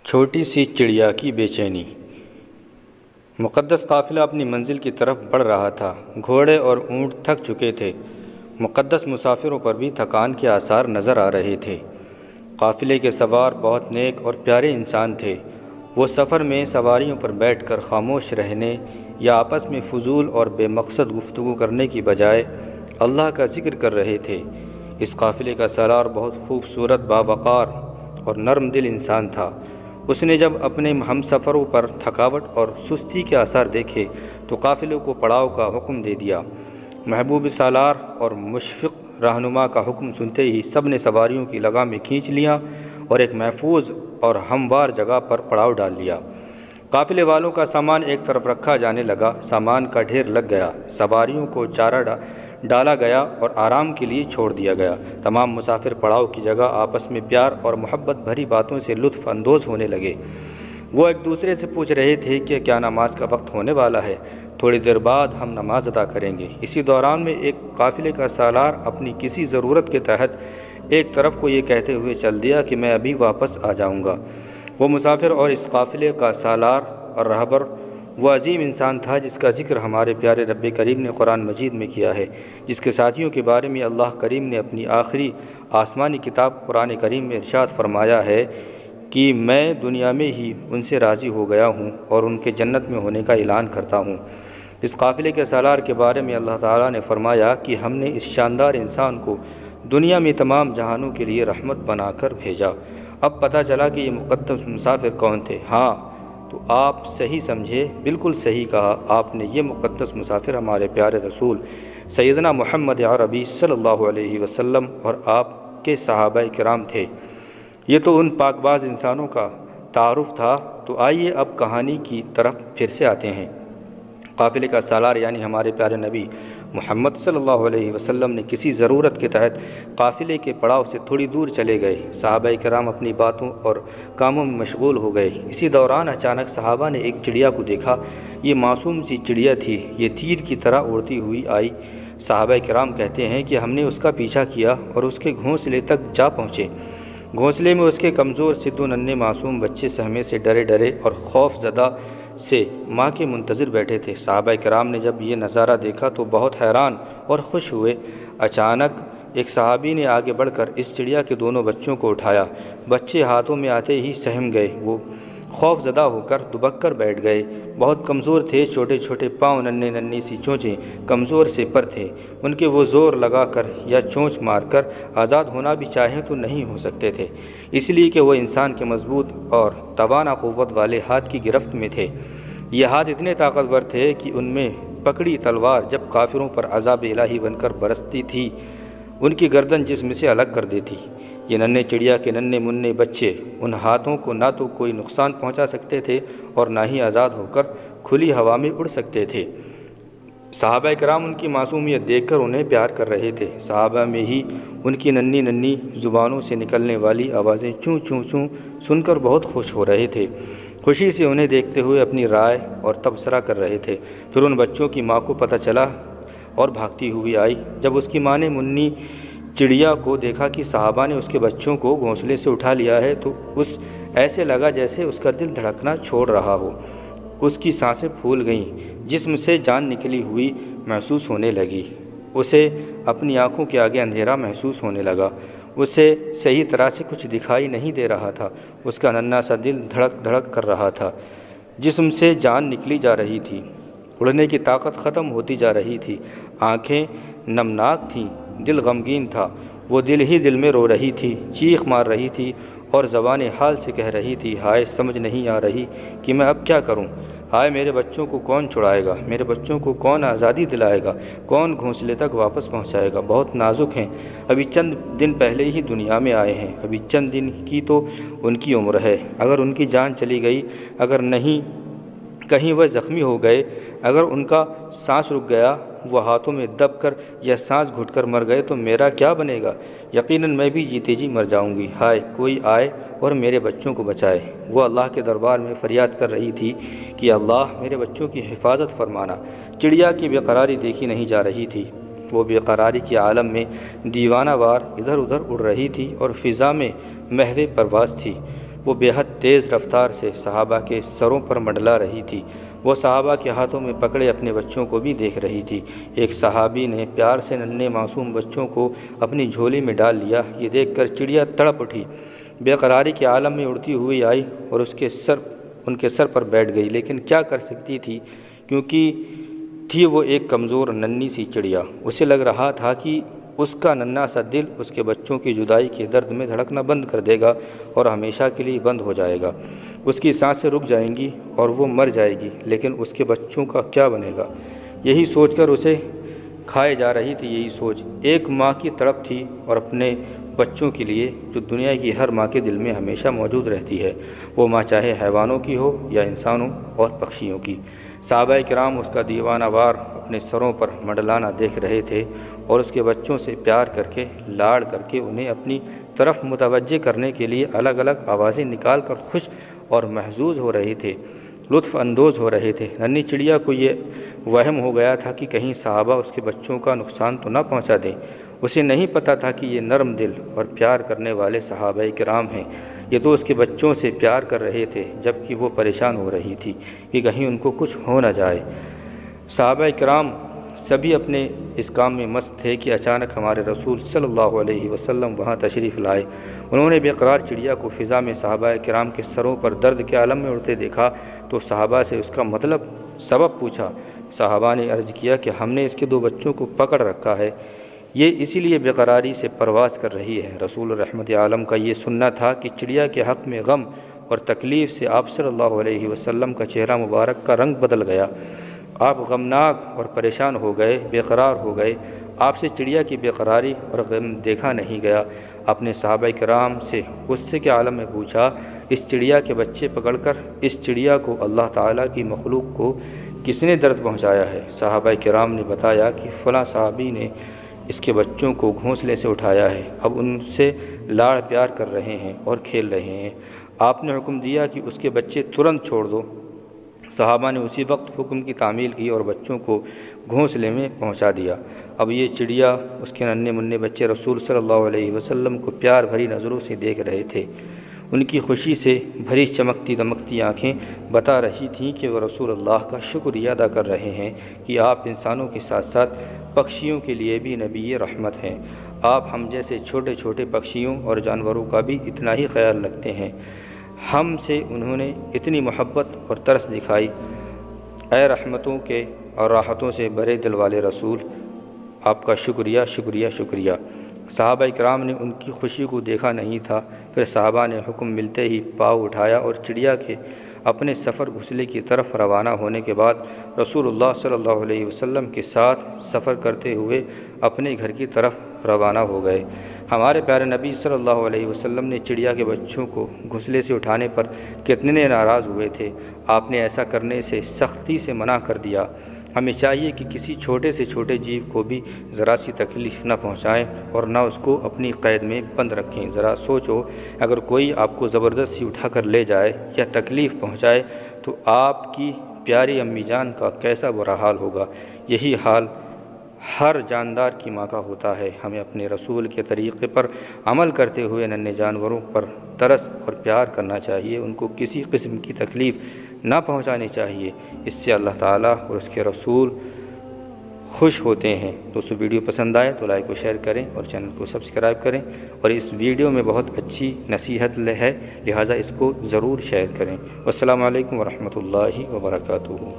چھوٹی سی چڑیا کی بے چینی۔ مقدس قافلہ اپنی منزل کی طرف بڑھ رہا تھا۔ گھوڑے اور اونٹ تھک چکے تھے۔ مقدس مسافروں پر بھی تھکان کے آثار نظر آ رہے تھے۔ قافلے کے سوار بہت نیک اور پیارے انسان تھے۔ وہ سفر میں سواریوں پر بیٹھ کر خاموش رہنے یا آپس میں فضول اور بے مقصد گفتگو کرنے کی بجائے اللہ کا ذکر کر رہے تھے۔ اس قافلے کا سالار بہت خوبصورت، باوقار اور نرم دل انسان تھا۔ اس نے جب اپنے ہم سفروں پر تھکاوٹ اور سستی کے آثار دیکھے تو قافلے کو پڑاؤ کا حکم دے دیا۔ محبوب سالار اور مشفق رہنما کا حکم سنتے ہی سب نے سواریوں کی لگامیں کھینچ لیا اور ایک محفوظ اور ہموار جگہ پر پڑاؤ ڈال لیا۔ قافلے والوں کا سامان ایک طرف رکھا جانے لگا۔ سامان کا ڈھیر لگ گیا۔ سواریوں کو چارہ ڈالا گیا اور آرام کے لیے چھوڑ دیا گیا۔ تمام مسافر پڑاؤ کی جگہ آپس میں پیار اور محبت بھری باتوں سے لطف اندوز ہونے لگے۔ وہ ایک دوسرے سے پوچھ رہے تھے کہ کیا نماز کا وقت ہونے والا ہے؟ تھوڑی دیر بعد ہم نماز ادا کریں گے۔ اسی دوران میں ایک قافلے کا سالار اپنی کسی ضرورت کے تحت ایک طرف کو یہ کہتے ہوئے چل دیا کہ میں ابھی واپس آ جاؤں گا۔ وہ مسافر اور اس قافلے کا سالار اور رہبر وہ عظیم انسان تھا جس کا ذکر ہمارے پیارے رب کریم نے قرآن مجید میں کیا ہے، جس کے ساتھیوں کے بارے میں اللہ کریم نے اپنی آخری آسمانی کتاب قرآن کریم میں ارشاد فرمایا ہے کہ میں دنیا میں ہی ان سے راضی ہو گیا ہوں اور ان کے جنت میں ہونے کا اعلان کرتا ہوں۔ اس قافلے کے سالار کے بارے میں اللہ تعالیٰ نے فرمایا کہ ہم نے اس شاندار انسان کو دنیا میں تمام جہانوں کے لیے رحمت بنا کر بھیجا۔ اب پتہ چلا کہ یہ مقدس مسافر کون تھے۔ ہاں تو آپ صحیح سمجھے، بالکل صحیح کہا آپ نے، یہ مقدس مسافر ہمارے پیارے رسول سیدنا محمد عربی صلی اللہ علیہ وسلم اور آپ کے صحابہ کرام تھے۔ یہ تو ان پاک باز انسانوں کا تعارف تھا۔ تو آئیے اب کہانی کی طرف پھر سے آتے ہیں۔ قافلے کا سالار یعنی ہمارے پیارے نبی محمد صلی اللہ علیہ وسلم نے کسی ضرورت کے تحت قافلے کے پڑاؤ سے تھوڑی دور چلے گئے۔ صحابہ کرام اپنی باتوں اور کاموں میں مشغول ہو گئے۔ اسی دوران اچانک صحابہ نے ایک چڑیا کو دیکھا۔ یہ معصوم سی چڑیا تھی۔ یہ تیر کی طرح اڑتی ہوئی آئی۔ صحابہ کرام کہتے ہیں کہ ہم نے اس کا پیچھا کیا اور اس کے گھونسلے تک جا پہنچے۔ گھونسلے میں اس کے کمزور سے دو ننھے معصوم بچے سہمے سے ڈرے ڈرے اور خوف زدہ سے ماں کے منتظر بیٹھے تھے۔ صحابہ کرام نے جب یہ نظارہ دیکھا تو بہت حیران اور خوش ہوئے۔ اچانک ایک صحابی نے آگے بڑھ کر اس چڑیا کے دونوں بچوں کو اٹھایا۔ بچے ہاتھوں میں آتے ہی سہم گئے۔ وہ خوف زدہ ہو کر دبک کر بیٹھ گئے۔ بہت کمزور تھے، چھوٹے چھوٹے پاؤں، ننھے ننھی سی چونچیں، کمزور سے پر تھے۔ ان کے وہ زور لگا کر یا چونچ مار کر آزاد ہونا بھی چاہیں تو نہیں ہو سکتے تھے، اس لیے کہ وہ انسان کے مضبوط اور توانا قوت والے ہاتھ کی گرفت میں تھے۔ یہ ہاتھ اتنے طاقتور تھے کہ ان میں پکڑی تلوار جب کافروں پر عذاب الہی بن کر برستی تھی ان کی گردن جسم سے الگ کر دیتی۔ یہ ننھے چڑیا کے ننھے منھے بچے ان ہاتھوں کو نہ تو کوئی نقصان پہنچا سکتے تھے اور نہ ہی آزاد ہو کر کھلی ہوا میں اڑ سکتے تھے۔ صحابہ کرام ان کی معصومیت دیکھ کر انہیں پیار کر رہے تھے۔ صحابہ میں ہی ان کی ننھی ننھی زبانوں سے نکلنے والی آوازیں چوں چوں چوں سن کر بہت خوش ہو رہے تھے۔ خوشی سے انہیں دیکھتے ہوئے اپنی رائے اور تبصرہ کر رہے تھے۔ پھر ان بچوں کی ماں کو پتہ چلا اور بھاگتی ہوئی آئی۔ جب اس کی ماں نے منی چڑیا کو دیکھا کہ صحابہ نے اس کے بچوں کو گھونسلے سے اٹھا لیا ہے تو اس ایسے لگا جیسے اس کا دل دھڑکنا چھوڑ رہا ہو۔ اس کی سانسیں پھول گئیں، جسم سے جان نکلی ہوئی محسوس ہونے لگی۔ اسے اپنی آنکھوں کے آگے اندھیرا محسوس ہونے لگا۔ اسے صحیح طرح سے کچھ دکھائی نہیں دے رہا تھا۔ اس کا ننھا سا دل دھڑک دھڑک کر رہا تھا۔ جسم سے جان نکلی جا رہی تھی۔ اڑنے کی طاقت ختم ہوتی جا رہی تھی۔ آنکھیں نمناک تھیں، دل غمگین تھا۔ وہ دل ہی دل میں رو رہی تھی، چیخ مار رہی تھی اور زبان حال سے کہہ رہی تھی، ہائے سمجھ نہیں آ رہی کہ میں اب کیا کروں۔ ہائے میرے بچوں کو کون چھڑائے گا؟ میرے بچوں کو کون آزادی دلائے گا؟ کون گھونسلے تک واپس پہنچائے گا؟ بہت نازک ہیں، ابھی چند دن پہلے ہی دنیا میں آئے ہیں، ابھی چند دن کی تو ان کی عمر ہے۔ اگر ان کی جان چلی گئی، اگر نہیں کہیں وہ زخمی ہو گئے، اگر ان کا سانس رک گیا، وہ ہاتھوں میں دب کر یا سانس گھٹ کر مر گئے تو میرا کیا بنے گا؟ یقیناً میں بھی جیتے جی مر جاؤں گی۔ ہائے کوئی آئے اور میرے بچوں کو بچائے۔ وہ اللہ کے دربار میں فریاد کر رہی تھی کہ اللہ میرے بچوں کی حفاظت فرمانا۔ چڑیا کی بے قراری دیکھی نہیں جا رہی تھی۔ وہ بے قراری کے عالم میں دیوانہ وار ادھر ادھر اڑ رہی تھی اور فضا میں محو پرواز تھی۔ وہ بے حد تیز رفتار سے صحابہ کے سروں پر منڈلا رہی تھی۔ وہ صحابہ کے ہاتھوں میں پکڑے اپنے بچوں کو بھی دیکھ رہی تھی۔ ایک صحابی نے پیار سے ننھے معصوم بچوں کو اپنی جھولی میں ڈال لیا۔ یہ دیکھ کر چڑیا تڑپ اٹھی، بے قراری کے عالم میں اڑتی ہوئی آئی اور ان کے سر پر بیٹھ گئی، لیکن کیا کر سکتی تھی، کیونکہ تھی وہ ایک کمزور ننھی سی چڑیا۔ اسے لگ رہا تھا کہ اس کا ننھا سا دل اس کے بچوں کی جدائی کے درد میں دھڑکنا بند کر دے گا اور ہمیشہ کے لیے بند ہو جائے گا۔ اس کی سانسیں رک جائیں گی اور وہ مر جائے گی، لیکن اس کے بچوں کا کیا بنے گا؟ یہی سوچ کر اسے کھائے جا رہی تھی یہی سوچ ایک ماں کی تڑپ تھی، اور اپنے بچوں کے لیے جو دنیا کی ہر ماں کے دل میں ہمیشہ موجود رہتی ہے، وہ ماں چاہے حیوانوں کی ہو یا انسانوں اور پکشیوں کی۔ صحابہ کرام اس کا دیوانہ وار اپنے سروں پر منڈلانا دیکھ رہے تھے اور اس کے بچوں سے پیار کر کے، لاڑ کر کے انہیں اپنی طرف متوجہ کرنے کے لیے الگ الگ آوازیں نکال کر خوش اور محظوظ ہو رہے تھے، لطف اندوز ہو رہے تھے۔ ننھی چڑیا کو یہ وہم ہو گیا تھا کہ کہیں صحابہ اس کے بچوں کا نقصان تو نہ پہنچا دیں۔ اسے نہیں پتہ تھا کہ یہ نرم دل اور پیار کرنے والے صحابہ کرام ہیں، یہ تو اس کے بچوں سے پیار کر رہے تھے، جبکہ وہ پریشان ہو رہی تھی کہ کہیں ان کو کچھ ہو نہ جائے۔ صحابہ کرام سبھی اپنے اس کام میں مست تھے کہ اچانک ہمارے رسول صلی اللہ علیہ وسلم وہاں تشریف لائے۔ انہوں نے بے قرار چڑیا کو فضا میں صحابہ کرام کے سروں پر درد کے عالم میں اڑتے دیکھا تو صحابہ سے اس کا سبب پوچھا۔ صحابہ نے عرض کیا کہ ہم نے اس کے 2 بچوں کو پکڑ رکھا ہے، یہ اسی لیے بے قراری سے پرواز کر رہی ہے۔ رسول رحمت عالم کا یہ سننا تھا کہ چڑیا کے حق میں غم اور تکلیف سے آپ صلی اللہ علیہ وسلم کا چہرہ مبارک کا رنگ بدل گیا۔ آپ غمناک اور پریشان ہو گئے، بے قرار ہو گئے۔ آپ سے چڑیا کی بے قراری اور غم دیکھا نہیں گیا۔ اپنے صحابہ کرام سے غصے کے عالم میں پوچھا، اس چڑیا کے بچے پکڑ کر اس چڑیا کو اللہ تعالیٰ کی مخلوق کو کس نے درد پہنچایا ہے؟ صحابہ کرام نے بتایا کہ فلاں صحابی نے اس کے بچوں کو گھونسلے سے اٹھایا ہے، اب ان سے لاڑ پیار کر رہے ہیں اور کھیل رہے ہیں۔ آپ نے حکم دیا کہ اس کے بچے ترنت چھوڑ دو۔ صحابہ نے اسی وقت حکم کی تعمیل کی اور بچوں کو گھونسلے میں پہنچا دیا۔ اب یہ چڑیا اس کے ننھے منھے بچے رسول صلی اللہ علیہ وسلم کو پیار بھری نظروں سے دیکھ رہے تھے۔ ان کی خوشی سے بھری چمکتی دمکتی آنکھیں بتا رہی تھیں کہ وہ رسول اللہ کا شکریہ ادا کر رہے ہیں کہ آپ انسانوں کے ساتھ ساتھ پکشیوں کے لیے بھی نبی رحمت ہیں۔ آپ ہم جیسے چھوٹے چھوٹے پکشیوں اور جانوروں کا بھی اتنا ہی خیال رکھتے ہیں۔ ہم سے انہوں نے اتنی محبت اور ترس دکھائی۔ اے رحمتوں کے اور راحتوں سے بھرے دل والے رسول، آپ کا شکریہ شکریہ شکریہ۔ صحابہ کرام نے ان کی خوشی کو دیکھا نہیں تھا۔ پھر صحابہ نے حکم ملتے ہی پاؤں اٹھایا اور چڑیا کے اپنے سفر گھونسلے کی طرف روانہ ہونے کے بعد رسول اللہ صلی اللہ علیہ وسلم کے ساتھ سفر کرتے ہوئے اپنے گھر کی طرف روانہ ہو گئے۔ ہمارے پیارے نبی صلی اللہ علیہ وسلم نے چڑیا کے بچوں کو گھونسلے سے اٹھانے پر کتنے ناراض ہوئے تھے۔ آپ نے ایسا کرنے سے سختی سے منع کر دیا۔ ہمیں چاہیے کہ کسی چھوٹے سے چھوٹے جیو کو بھی ذرا سی تکلیف نہ پہنچائیں اور نہ اس کو اپنی قید میں بند رکھیں۔ ذرا سوچو، اگر کوئی آپ کو زبردستی اٹھا کر لے جائے یا تکلیف پہنچائے تو آپ کی پیاری امی جان کا کیسا برا حال ہوگا۔ یہی حال ہر جاندار کی ماں کا ہوتا ہے۔ ہمیں اپنے رسول کے طریقے پر عمل کرتے ہوئے ننھے جانوروں پر ترس اور پیار کرنا چاہیے، ان کو کسی قسم کی تکلیف نہ پہنچانی چاہیے۔ اس سے اللہ تعالیٰ اور اس کے رسول خوش ہوتے ہیں۔ دوستو، ویڈیو پسند آئے تو لائک و شیئر کریں اور چینل کو سبسکرائب کریں، اور اس ویڈیو میں بہت اچھی نصیحت ہے، لہٰذا اس کو ضرور شیئر کریں۔ والسلام علیکم ورحمۃ اللہ وبرکاتہ۔